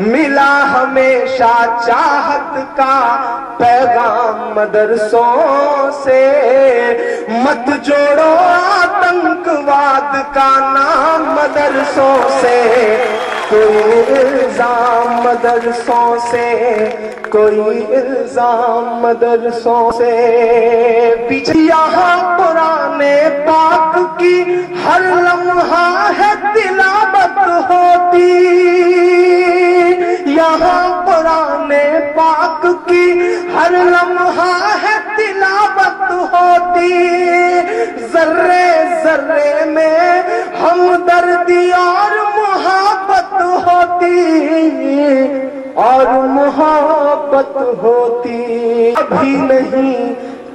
ملا ہمیشہ چاہت کا پیغام مدرسوں سے، مت جوڑو آتنکواد کا نام مدرسوں سے، کوئی الزام مدرسوں سے، کوئی الزام مدرسوں سے۔ یہاں قرآن پاک کی ہر لمحہ ہے تلاوت ہوتی، یہاں قرآن پاک کی ہر لمحہ ہے تلاوت ہوتی، ذرے ذرے میں ہمدردی اور محبت ہوتی، اور محبت ہوتی۔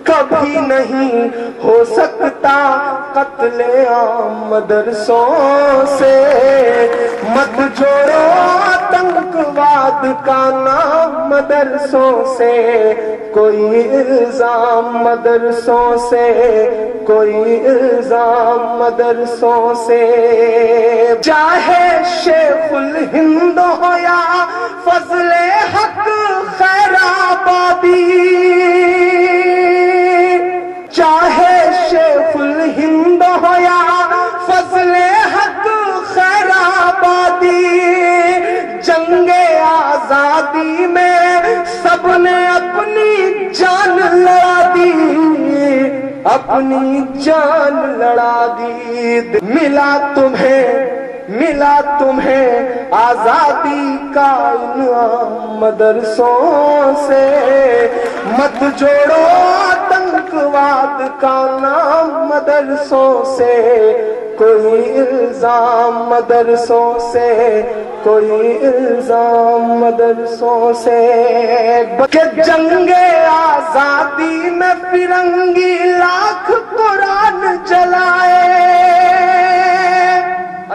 کبھی نہیں ہو سکتا قتل عام مدرسوں سے، مت جوڑو آتنکواد کا نام مدرسوں سے، کوئی الزام مدرسوں سے، کوئی الزام مدرسوں سے۔ چاہے شیخ الہند ہو یا فضل حق خیر آبادی، چاہے شیخ الہند ہو یا فضل حق خیر آبادی، جنگ آزادی میں سب نے اپنی جان لڑا دی، اپنی جان لڑا دی۔ ملا تمہیں آزادی کا انعام مدرسوں سے، مت جوڑو آتنکواد کا نام مدرسوں سے، کوئی الزام مدرسوں سے، کوئی الزام مدرسوں سے۔ کہ جنگ آزادی میں فرنگی لاکھ قرآن جلائے،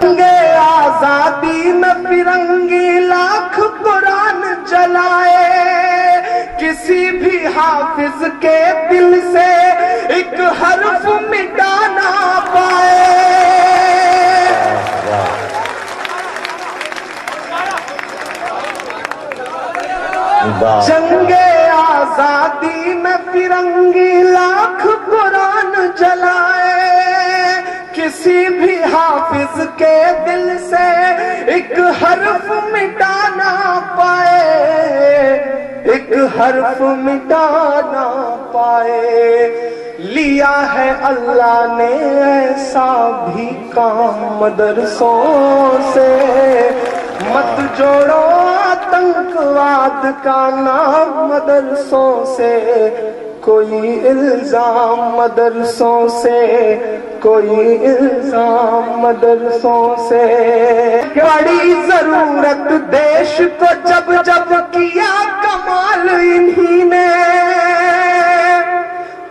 جنگ آزادی میں فرنگی لاکھ قرآن جلائے، کسی بھی حافظ کے دل سے ایک حرف مٹا نہ پائے۔ جنگ آزادی میں فرنگی لاکھ قرآن جلائے، کسی بھی حافظ کے دل سے ایک حرف مٹا نہ پائے، ایک حرف مٹا نہ پائے۔ لیا ہے اللہ نے ایسا بھی کام مدرسوں سے، مت جوڑو آتنکواد کا نام مدرسوں سے، کوئی الزام مدرسوں سے، کوئی الزام مدرسوں سے۔ بڑی ضرورت دیش کو جب جب کیا کمال انہی نے،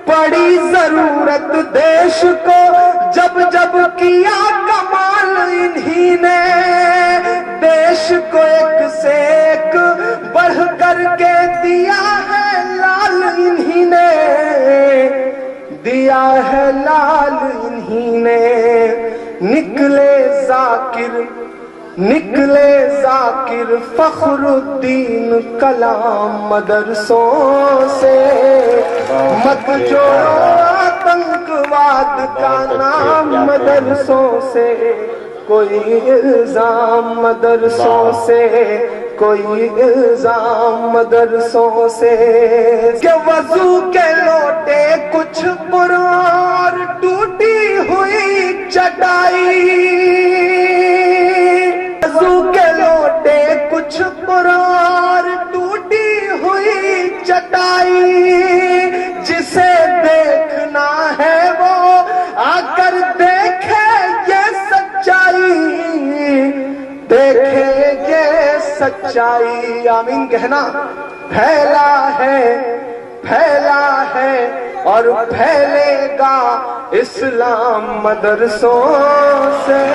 بڑی ضرورت دیش کو جب جب کیا کمال انہی نے، دیش کو ایک سے ایک بڑھ کر کے دیا ہے لال انہی نے، دیا ہے لال انہی نے۔ نکلے ذاکر فخر الدین کلام مدرسوں سے، مت جوڑو آتنکواد کا نام مدرسوں سے، کوئی الزام مدرسوں سے، کوئی الزام مدرسوں سے۔ کہ وضو کے لوٹے کچھ پرار ٹوٹی ہوئی چٹائی، وضو کے لوٹے کچھ پرار ٹوٹی ہوئی چٹائی، جسے دیکھنا ہے وہ آ کر دیکھے یہ سچائی، دیکھے یہ سچائی۔ آمین کہنا۔ پھیلا ہے اور پھیلے گا اسلام مدرسوں سے۔